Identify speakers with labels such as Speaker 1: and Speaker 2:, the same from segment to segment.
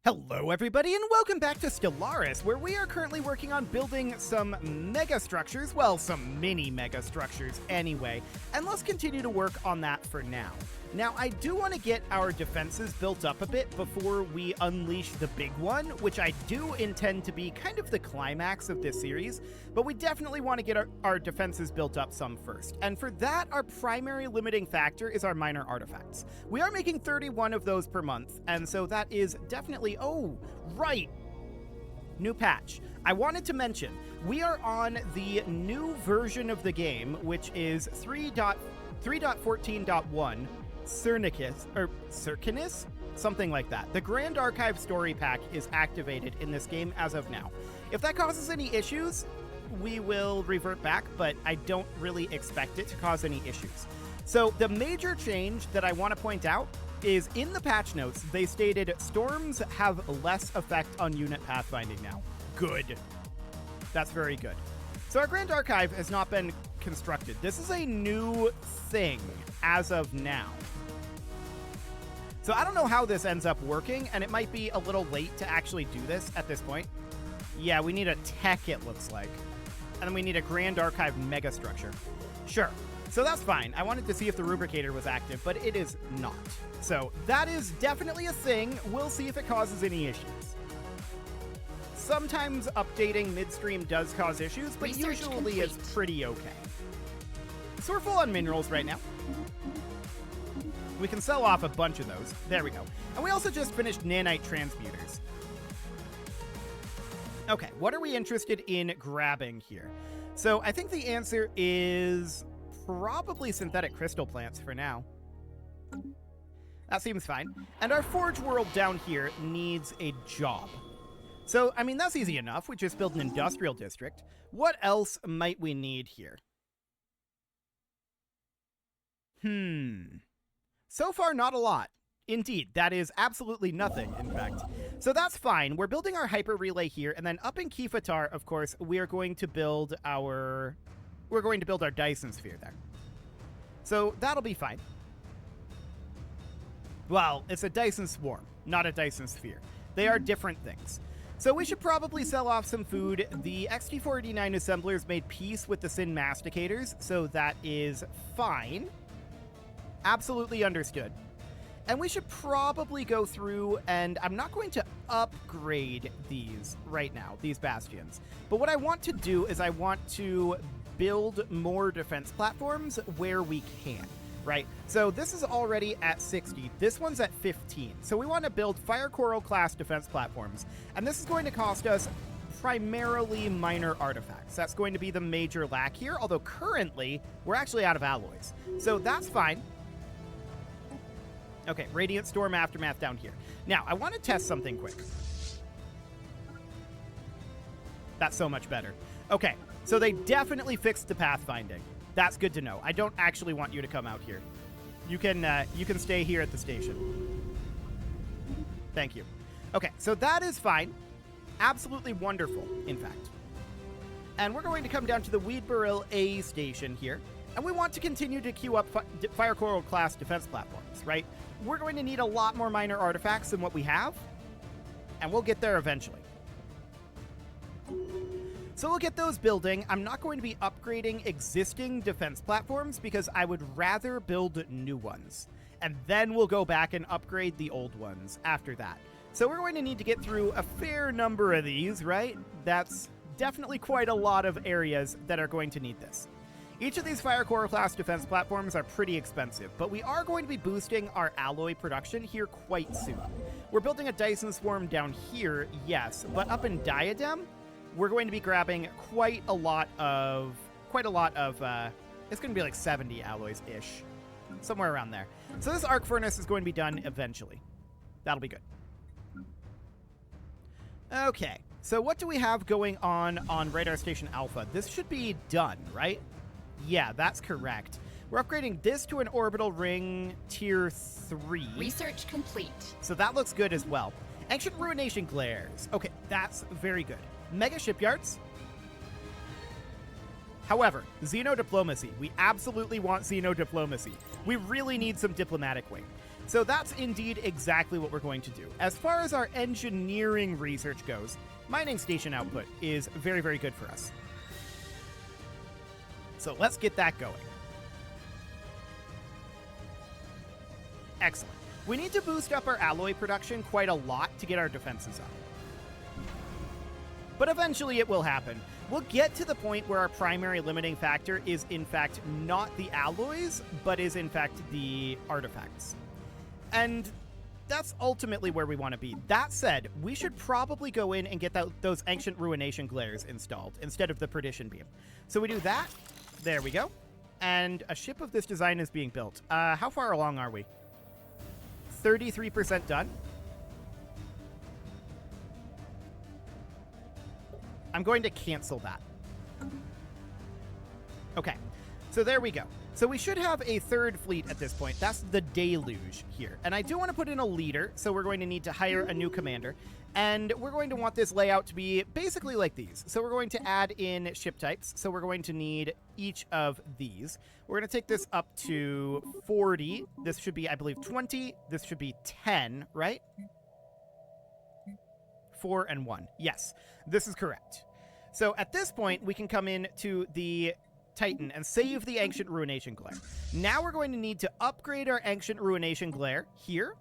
Speaker 1: Hello everybody and welcome back to Stellaris, where we are currently working on building some mega structures, well, some mini mega structures anyway, and let's continue to work on that for now. Now, I do want to get our defenses built up a bit before we unleash the big one, which I do intend to be kind of the climax of this series, but we definitely want to get our defenses built up some first. And for that, our primary limiting factor is our minor artifacts. We are making 31 of those per month, and so that is definitely, oh, right, new patch. I wanted to mention, we are on the new version of the game, which is 3.14.1, Circinus? Something like that. The Grand Archive story pack is activated in this game as of now. If that causes any issues, we will revert back, but I don't really expect it to cause any issues. So the major change that I want to point out is in the patch notes, they stated storms have less effect on unit pathfinding now. Good. That's very good. So our Grand Archive has not been constructed. This is a new thing as of now. So I don't know how this ends up working, and it might be a little late to actually do this at this point. Yeah, we need a tech, it looks like. And then we need a Grand Archive megastructure. Sure. So that's fine. I wanted to see if the Rubricator was active, but it is not. So that is definitely a thing. We'll see if it causes any issues. Sometimes updating midstream does cause issues, but usually it's pretty okay. So we're full on minerals right now. We can sell off a bunch of those. There we go. And we also just finished nanite transmuters. Okay, what are we interested in grabbing here? So I think the answer is probably synthetic crystal plants for now. That seems fine. And our forge world down here needs a job. So, I mean, that's easy enough. We just build an industrial district. What else might we need here? So far, not a lot. Indeed, that is absolutely nothing, in fact. So that's fine. We're building our hyper relay here, and then up in Kifatar, of course, we are going to build our Dyson sphere there. So that'll be fine. Well, it's a Dyson swarm, not a Dyson sphere. They are different things. So we should probably sell off some food. The XT489 assemblers made peace with the Sin masticators, so that is fine. Absolutely understood. And we should probably go through, and I'm not going to upgrade these right now, these bastions. But what I want to do is I want to build more defense platforms where we can, right? So this is already at 60. This one's at 15. So we want to build Fire Coral class defense platforms. And this is going to cost us primarily minor artifacts. That's going to be the major lack here, although currently we're actually out of alloys. So that's fine. Okay, Radiant Storm Aftermath down here. Now, I want to test something quick. That's so much better. Okay, so they definitely fixed the pathfinding. That's good to know. I don't actually want you to come out here. You can stay here at the station. Thank you. Okay, so that is fine. Absolutely wonderful, in fact. And we're going to come down to the Weed Barrel A station here. And we want to continue to queue up Fire Coral class defense platforms, right? We're going to need a lot more minor artifacts than what we have, and we'll get there eventually. So we'll get those building. I'm not going to be upgrading existing defense platforms because I would rather build new ones. And then we'll go back and upgrade the old ones after that. So we're going to need to get through a fair number of these, right? That's definitely quite a lot of areas that are going to need this. Each of these Fire Core class defense platforms are pretty expensive, but we are going to be boosting our alloy production here quite soon. We're building a Dyson swarm down here, yes, but up in Diadem, we're going to be grabbing quite a lot of, it's going to be like 70 alloys-ish, somewhere around there. So this arc furnace is going to be done eventually. That'll be good. Okay, so what do we have going on Radar Station Alpha? This should be done, right? Yeah, that's correct. We're upgrading this to an orbital ring tier 3.
Speaker 2: Research complete.
Speaker 1: So that looks good as well. Ancient Ruination Glares. Okay, that's very good. Mega Shipyards. However, Xeno Diplomacy. We absolutely want Xeno Diplomacy. We really need some diplomatic weight. So that's indeed exactly what we're going to do. As far as our engineering research goes, mining station output is very, very good for us. So let's get that going. Excellent. We need to boost up our alloy production quite a lot to get our defenses up. But eventually it will happen. We'll get to the point where our primary limiting factor is in fact not the alloys, but is in fact the artifacts. And that's ultimately where we want to be. That said, we should probably go in and get those ancient ruination glares installed instead of the perdition beam. So we do that. There we go. And a ship of this design is being built. How far along are we? 33% done. I'm going to cancel that. Okay, so there we go. So we should have a third fleet at this point. That's the Deluge here. And I do want to put in a leader, so we're going to need to hire a new commander. And we're going to want this layout to be basically like these. So we're going to add in ship types. So we're going to need each of these. We're going to take this up to 40. This should be, I believe, 20. This should be 10, right? 4 and 1. Yes, this is correct. So at this point, we can come in to the Titan and save the Ancient Ruination Glare. Now we're going to need to upgrade our Ancient Ruination Glare here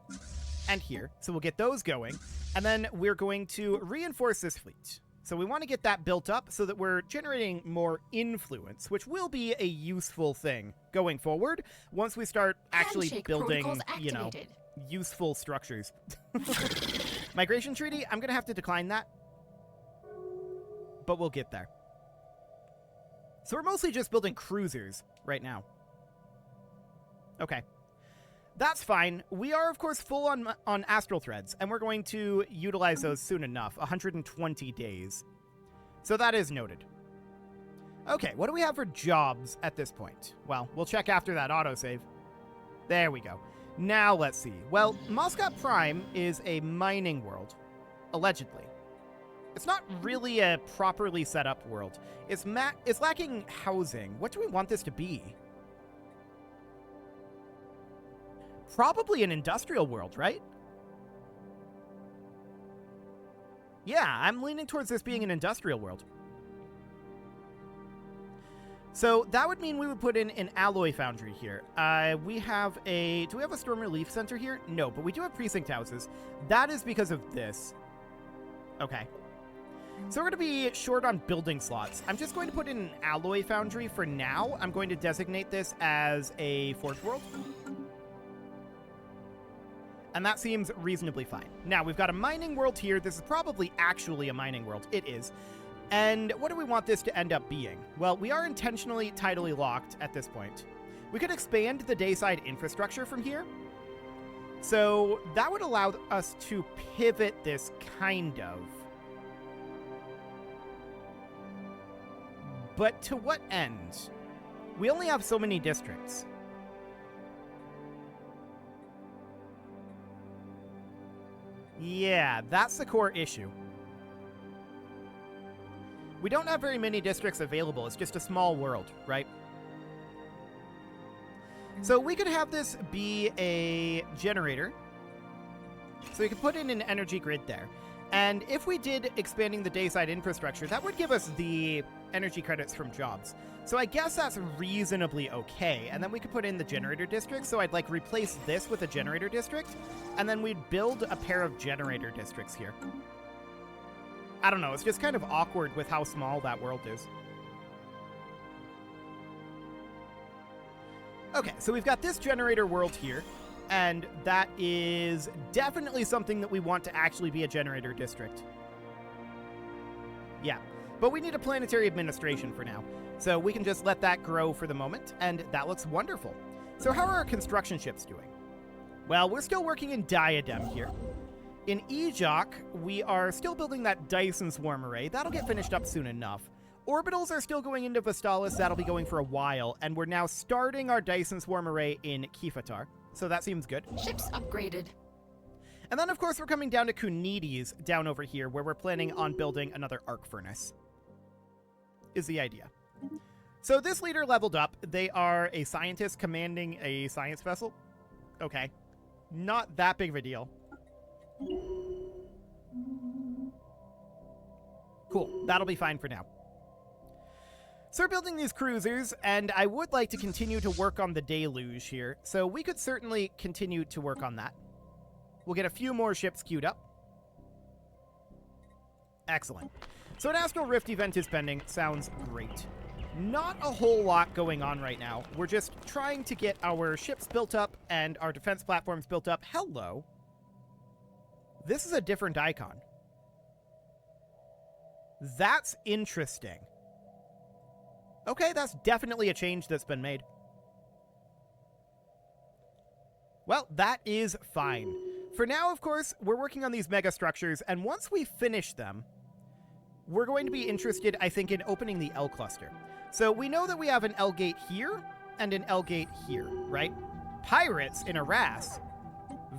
Speaker 1: and here. So we'll get those going. And then we're going to reinforce this fleet. So we want to get that built up so that we're generating more influence, which will be a useful thing going forward once we start actually building, you know, useful structures. Migration treaty, I'm going to have to decline that. But we'll get there. So we're mostly just building cruisers right now. Okay. That's fine. We are, of course, full on astral threads, and we're going to utilize those soon enough. 120 days. So that is noted. Okay, what do we have for jobs at this point? Well, we'll check after that autosave. There we go. Now let's see. Well, Moscot Prime is a mining world, allegedly. It's not really a properly set up world. It's lacking housing. What do we want this to be? Probably an industrial world, right? Yeah, I'm leaning towards this being an industrial world. So that would mean we would put in an alloy foundry here. Do we have a storm relief center here? No, but we do have precinct houses. That is because of this. Okay. So we're going to be short on building slots. I'm just going to put in an alloy foundry for now. I'm going to designate this as a forge world. And that seems reasonably fine. Now, we've got a mining world here. This is probably actually a mining world. It is. And what do we want this to end up being? Well, we are intentionally tidally locked at this point. We could expand the dayside infrastructure from here. So that would allow us to pivot this kind of. But to what end? We only have so many districts. Yeah, that's the core issue. We don't have very many districts available. It's just a small world, right? So we could have this be a generator. So we could put in an energy grid there. And if we did expanding the dayside infrastructure, that would give us the energy credits from jobs. So I guess that's reasonably okay. And then we could put in the generator district. So I'd like replace this with a generator district. And then we'd build a pair of generator districts here. I don't know. It's just kind of awkward with how small that world is. Okay, so we've got this generator world here. And that is definitely something that we want to actually be a generator district. Yeah, but we need a planetary administration for now. So we can just let that grow for the moment, and that looks wonderful. So how are our construction ships doing? Well, we're still working in Diadem here. In Ejok, we are still building that Dyson Swarm Array. That'll get finished up soon enough. Orbitals are still going into Vestalis. That'll be going for a while. And we're now starting our Dyson Swarm Array in Kifatar. So that seems good.
Speaker 2: Ships upgraded.
Speaker 1: And then, of course, we're coming down to Kunides down over here, where we're planning on building another arc furnace. Is the idea. So this leader leveled up. They are a scientist commanding a science vessel. Okay. Not that big of a deal. Cool. That'll be fine for now. So we're building these cruisers, and I would like to continue to work on the deluge here, so we could certainly continue to work on that. We'll get a few more ships queued up. Excellent. So an Astral Rift event is pending. Sounds great. Not a whole lot going on right now. We're just trying to get our ships built up and our defense platforms built up. Hello. This is a different icon. That's interesting. Okay, that's definitely a change that's been made. Well, that is fine. For now, of course, we're working on these mega structures, and once we finish them, we're going to be interested, I think, in opening the L cluster. So we know that we have an L gate here and an L gate here, right? Pirates in Arras.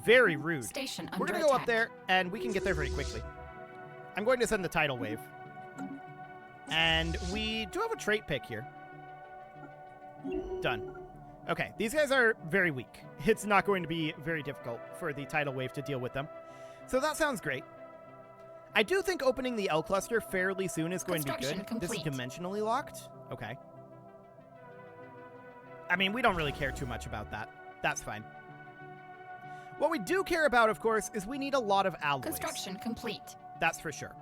Speaker 1: Very rude.
Speaker 2: Station
Speaker 1: We're going to go up there, and we can get there very quickly. I'm going to send the tidal wave. And we do have a trait pick here. Done. Okay, these guys are very weak. It's not going to be very difficult for the tidal wave to deal with them. So that sounds great. I do think opening the L cluster fairly soon is going to be good.
Speaker 2: Complete.
Speaker 1: This is dimensionally locked. Okay. I mean, we don't really care too much about that. That's fine. What we do care about, of course, is we need a lot of alloys.
Speaker 2: Construction complete.
Speaker 1: That's for sure.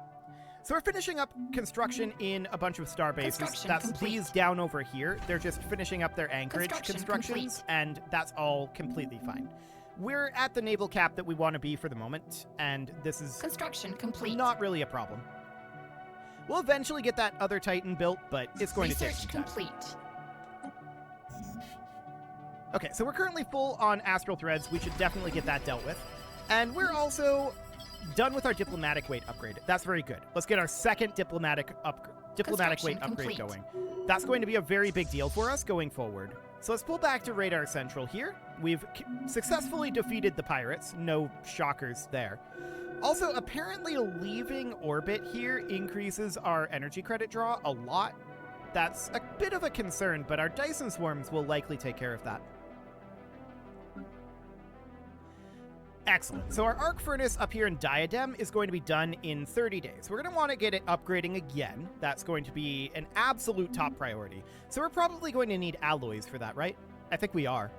Speaker 1: So we're finishing up construction in a bunch of star bases. That's
Speaker 2: complete.
Speaker 1: these down over here. They're just finishing up their anchorage constructions,
Speaker 2: complete.
Speaker 1: and that's all completely fine. We're at the naval cap that we want to be for the moment, and this is
Speaker 2: Construction complete.
Speaker 1: not really a problem. We'll eventually get that other Titan built, but it's going to take
Speaker 2: Research
Speaker 1: some time.
Speaker 2: complete.
Speaker 1: Okay, so we're currently full on astral threads. We should definitely get that dealt with. And we're also done with our diplomatic weight upgrade. That's very good. Let's get our second diplomatic weight upgrade going. That's going to be a very big deal for us going forward. So let's pull back to Radar Central here. We've successfully defeated the pirates. No shockers there. Also, apparently leaving orbit here increases our energy credit draw a lot. That's a bit of a concern, but our Dyson Swarms will likely take care of that. Excellent. So our arc furnace up here in Diadem is going to be done in 30 days. We're going to want to get it upgrading again. That's going to be an absolute top priority. So we're probably going to need alloys for that, right? I think we are.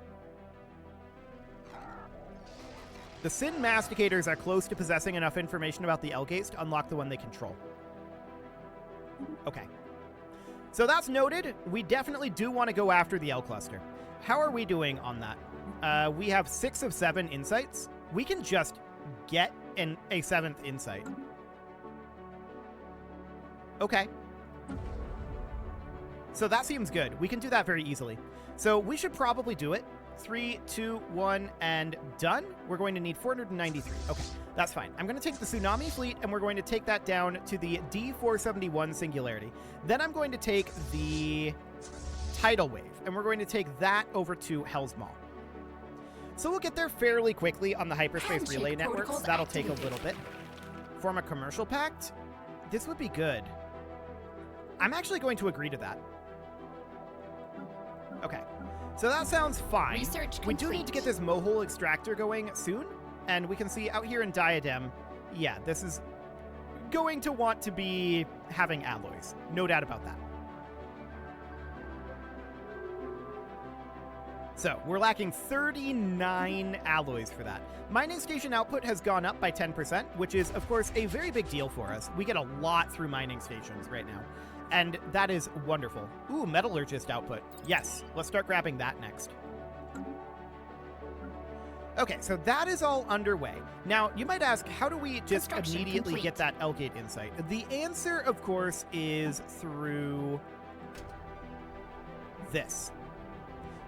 Speaker 1: The Sin Masticators are close to possessing enough information about the L-Gates to unlock the one they control. Okay. So that's noted. We definitely do want to go after the L cluster. How are we doing on that? We have 6 of 7 insights. We can just get a 7th insight. Okay. So that seems good. We can do that very easily. So we should probably do it. 3, 2, 1, and done. We're going to need 493. Okay, that's fine. I'm going to take the Tsunami Fleet, and we're going to take that down to the D471 Singularity. Then I'm going to take the Tidal Wave, and we're going to take that over to Hell's Maw. So we'll get there fairly quickly on the Hyperspace Relay Networks. That'll take a little bit. Form a commercial pact? This would be good. I'm actually going to agree to that. Okay. So that sounds fine. We do need to get this Mohole extractor going soon, and we can see out here in Diadem, yeah, this is going to want to be having alloys. No doubt about that. So we're lacking 39 alloys for that. Mining station output has gone up by 10%, which is, of course, a very big deal for us. We get a lot through mining stations right now. And that is wonderful. Ooh, metallurgist output. Yes, let's start grabbing that next. Okay, so that is all underway. Now, you might ask, how do we just immediately get that L-Gate insight? The answer, of course, is through this.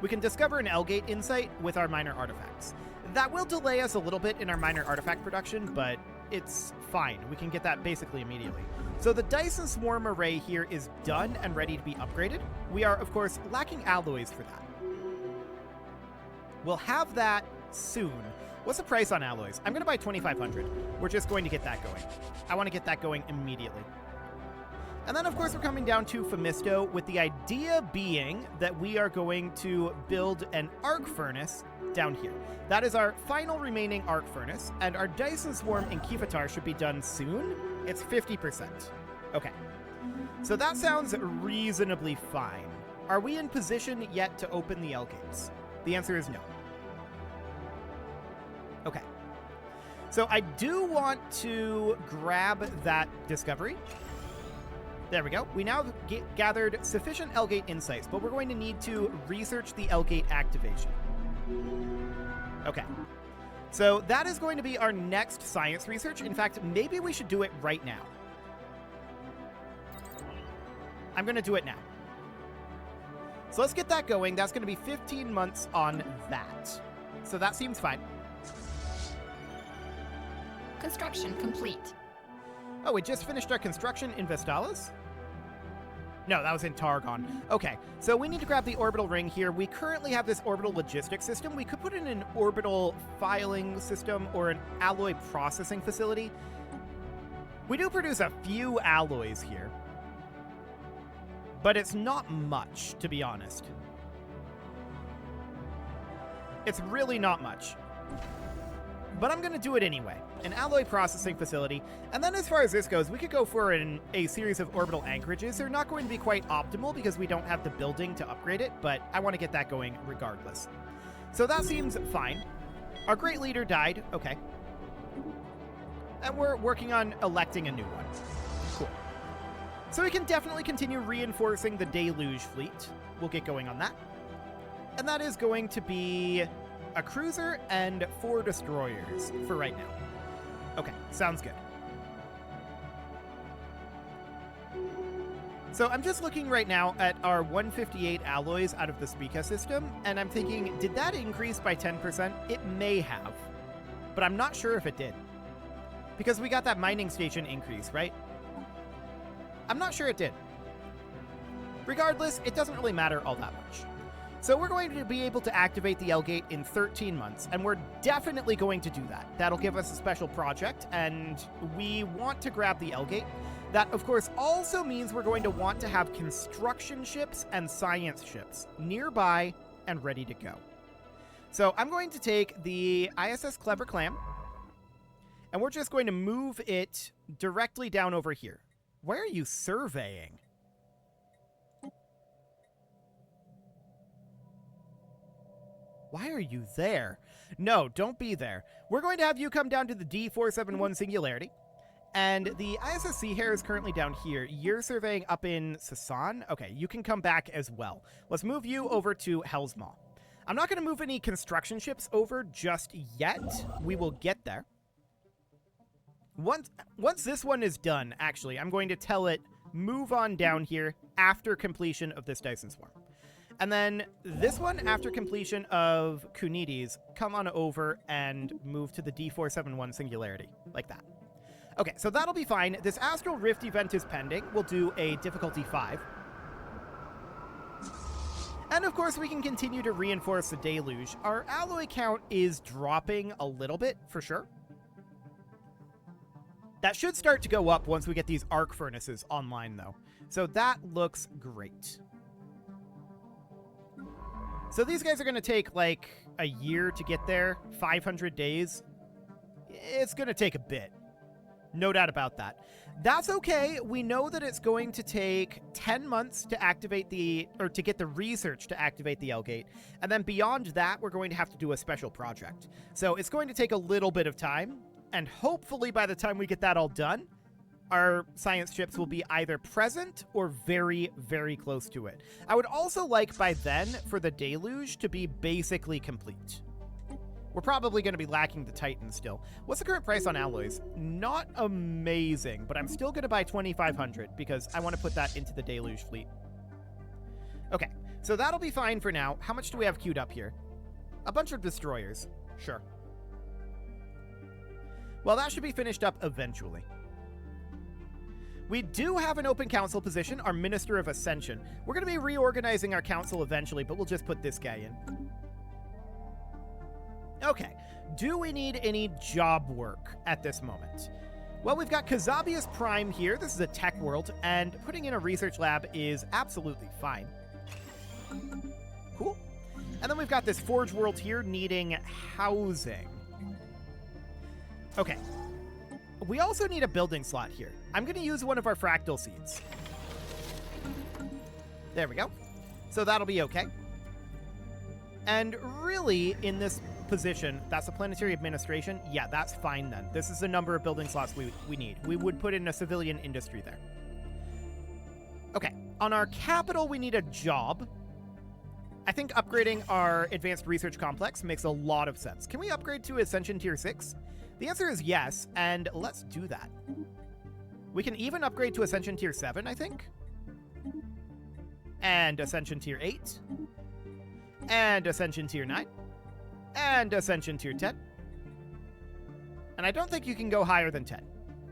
Speaker 1: We can discover an L-Gate insight with our minor artifacts. That will delay us a little bit in our minor artifact production, but it's fine. We can get that basically immediately. So the Dyson Swarm Array here is done and ready to be upgraded. We are, of course, lacking alloys for that. We'll have that soon. What's the price on alloys? I'm going to buy 2,500. We're just going to get that going. I want to get that going immediately. And then, of course, we're coming down to Phemisto, with the idea being that we are going to build an arc furnace down here. That is our final remaining arc furnace, and our Dyson Swarm in Kifatar should be done soon. It's 50%. Okay. So that sounds reasonably fine. Are we in position yet to open the L gates? The answer is no. Okay. So I do want to grab that discovery. There we go. We now gathered sufficient L gate insights, but we're going to need to research the L gate activation. Okay. So that is going to be our next science research. In fact, maybe we should do it right now. I'm going to do it now. So let's get that going. That's going to be 15 months on that. So that seems fine.
Speaker 2: Construction complete.
Speaker 1: Oh, we just finished our construction in Vestalis? No, that was in Targon. Okay, so we need to grab the orbital ring here. We currently have this orbital logistics system. We could put in an orbital filing system or an alloy processing facility. We do produce a few alloys here, but it's not much, to be honest. It's really not much. But I'm going to do it anyway. An alloy processing facility. And then as far as this goes, we could go for a series of orbital anchorages. They're not going to be quite optimal because we don't have the building to upgrade it, but I want to get that going regardless. So that seems fine. Our great leader died. Okay. And we're working on electing a new one. Cool. So we can definitely continue reinforcing the Deluge fleet. We'll get going on that. And that is going to be a cruiser and 4 destroyers for right now. Okay, sounds good. So I'm just looking right now at our 158 alloys out of the Spica system, and I'm thinking, did that increase by 10%? It may have, but I'm not sure if it did. Because we got that mining station increase, right? I'm not sure it did. Regardless, it doesn't really matter all that much. So we're going to be able to activate the L gate in 13 months, and we're definitely going to do that. That'll give us a special project, and we want to grab the L gate. That, of course, also means we're going to want to have construction ships and science ships nearby and ready to go. So I'm going to take the ISS Clever Clam, and we're just going to move it directly down over here. Why are you surveying? Why are you there? No, don't be there. We're going to have you come down to the D471 Singularity. And the ISS Sea Hare is currently down here. You're surveying up in Sasan? Okay, you can come back as well. Let's move you over to Hell's Maw. I'm not going to move any construction ships over just yet. We will get there. Once this one is done, actually, I'm going to tell it, move on down here after completion of this Dyson Swarm. And then this one, after completion of Kunides, come on over and move to the D471 Singularity, like that. Okay, so that'll be fine. This Astral Rift event is pending. We'll do a difficulty 5. And of course, we can continue to reinforce the Deluge. Our alloy count is dropping a little bit, for sure. That should start to go up once we get these arc furnaces online, though. So that looks great. So these guys are going to take, like, a year to get there, 500 days. It's going to take a bit. No doubt about that. That's okay. We know that it's going to take 10 months to activate to get the research to activate the L gate. And then beyond that, we're going to have to do a special project. So it's going to take a little bit of time. And hopefully by the time we get that all done, our science ships will be either present or very, very close to it. I would also like by then for the Deluge to be basically complete. We're probably going to be lacking the Titan still. What's the current price on alloys? Not amazing, but I'm still going to buy 2,500 because I want to put that into the Deluge fleet. Okay, so that'll be fine for now. How much do we have queued up here? A bunch of destroyers. Sure. Well, that should be finished up eventually. We do have an open council position, our Minister of Ascension. We're going to be reorganizing our council eventually, but we'll just put this guy in. Okay, do we need any job work at this moment? Well, we've got Kazabius Prime here. This is a tech world, and putting in a research lab is absolutely fine. Cool. And then we've got this Forge world here needing housing. Okay. We also need a building slot here. I'm going to use one of our fractal seeds. There we go. So that'll be okay. And really, in this position, that's a planetary administration. Yeah, that's fine then. This is the number of building slots we need. We would put in a civilian industry there. Okay, on our capital, we need a job. I think upgrading our advanced research complex makes a lot of sense. Can we upgrade to Ascension Tier 6? The answer is yes, and let's do that. We can even upgrade to Ascension Tier 7, I think. And Ascension Tier 8. And Ascension Tier 9. And Ascension Tier 10. And I don't think you can go higher than 10.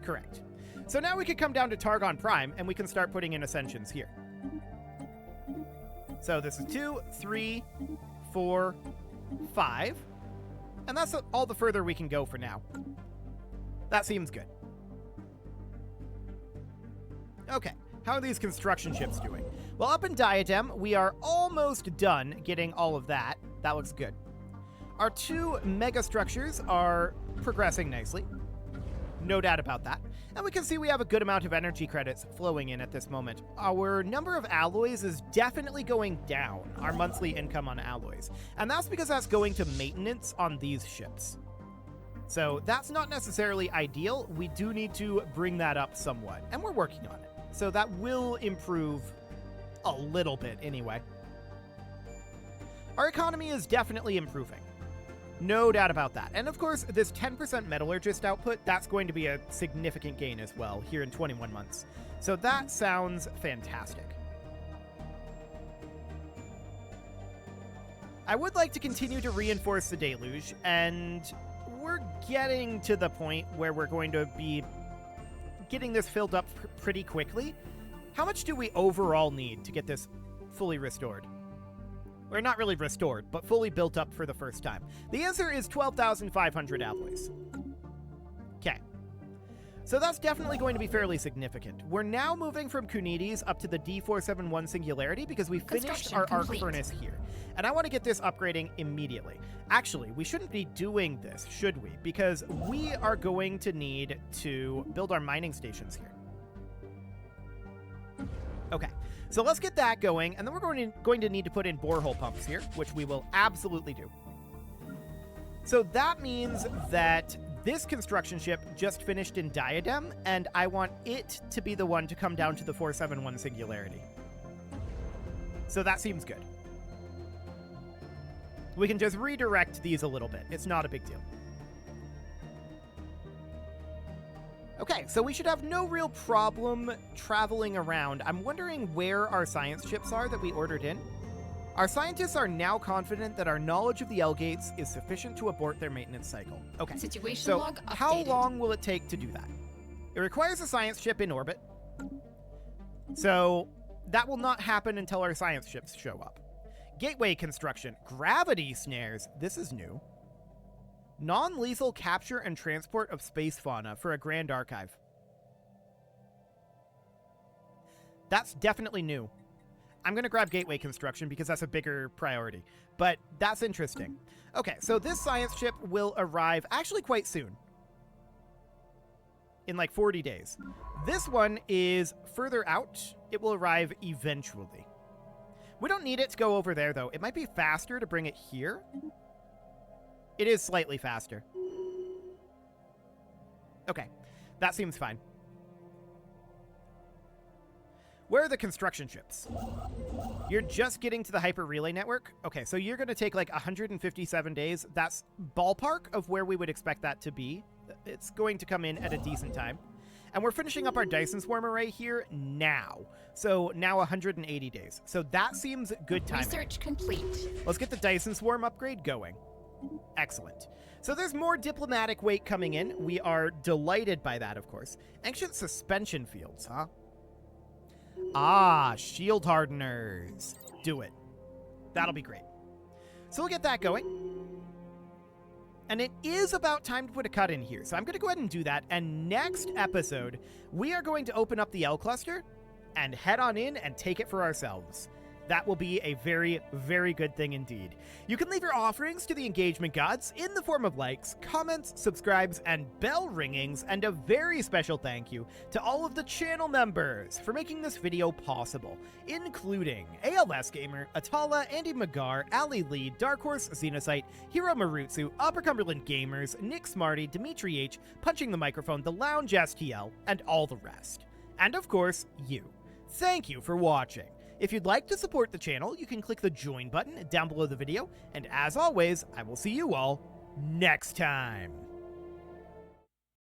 Speaker 1: Correct. So now we could come down to Targon Prime, and we can start putting in Ascensions here. So this is 2, 3, 4, 5. And that's all the further we can go for now. That seems good. Okay, how are these construction ships doing? Well, up in Diadem, we are almost done getting all of that. That looks good. Our 2 mega structures are progressing nicely. No doubt about that. And we can see we have a good amount of energy credits flowing in at this moment. Our number of alloys is definitely going down, our monthly income on alloys. And that's because that's going to maintenance on these ships. So that's not necessarily ideal. We do need to bring that up somewhat, and we're working on it. So that will improve a little bit anyway. Our economy is definitely improving. No doubt about that. And of course, this 10% metallurgist output, that's going to be a significant gain as well here in 21 months. So that sounds fantastic. I would like to continue to reinforce the deluge, and we're getting to the point where we're going to be getting this filled up pretty quickly. How much do we overall need to get this fully restored? We're not really restored, but fully built up for the first time. The answer is 12,500 alloys. Okay. So that's definitely going to be fairly significant. We're now moving from Kunides up to the D471 Singularity because we finished our arc furnace here. And I want to get this upgrading immediately. Actually, we shouldn't be doing this, should we? Because we are going to need to build our mining stations here. Okay. So let's get that going, and then we're going to need to put in borehole pumps here, which we will absolutely do. So that means that this construction ship just finished in Diadem, and I want it to be the one to come down to the 471 Singularity. So that seems good. We can just redirect these a little bit. It's not a big deal. Okay, so we should have no real problem traveling around. I'm wondering where our science ships are that we ordered in. Our scientists are now confident that our knowledge of the L-gates is sufficient to abort their maintenance cycle. Okay,
Speaker 2: Situation log updated.
Speaker 1: How long will it take to do that? It requires a science ship in orbit. So that will not happen until our science ships show up. Gateway construction. Gravity snares. This is new. Non-lethal capture and transport of space fauna for a grand archive. That's definitely new. I'm going to grab gateway construction because that's a bigger priority. But that's interesting. Okay, so this science ship will arrive actually quite soon. In like 40 days. This one is further out. It will arrive eventually. We don't need it to go over there, though. It might be faster to bring it here. It is slightly faster. Okay, that seems fine. Where are the construction ships? You're just getting to the hyper relay network? Okay, so you're going to take like 157 days. That's ballpark of where we would expect that to be. It's going to come in at a decent time. And we're finishing up our Dyson Swarm array here now. So now 180 days. So that seems good timing.
Speaker 2: Research complete.
Speaker 1: Let's get the Dyson Swarm upgrade going. Excellent. So there's more diplomatic weight coming in. We are delighted by that, of course. Ancient suspension fields, huh? Ah, shield hardeners. Do it. That'll be great. So we'll get that going. And it is about time to put a cut in here, so I'm going to go ahead and do that. And next episode, we are going to open up the L cluster and head on in and take it for ourselves. That will be a very, very good thing indeed. You can leave your offerings to the engagement gods in the form of likes, comments, subscribes, and bell ringings, and a very special thank you to all of the channel members for making this video possible, including ALS Gamer, Atala, Andy Magar, Ali Lee, Dark Horse, Xenocyte, Hiro Marutsu, Upper Cumberland Gamers, Nick Smarty, Dimitri H, Punching the Microphone, The Lounge STL, and all the rest. And of course, you. Thank you for watching. If you'd like to support the channel, you can click the join button down below the video, and as always, I will see you all next time.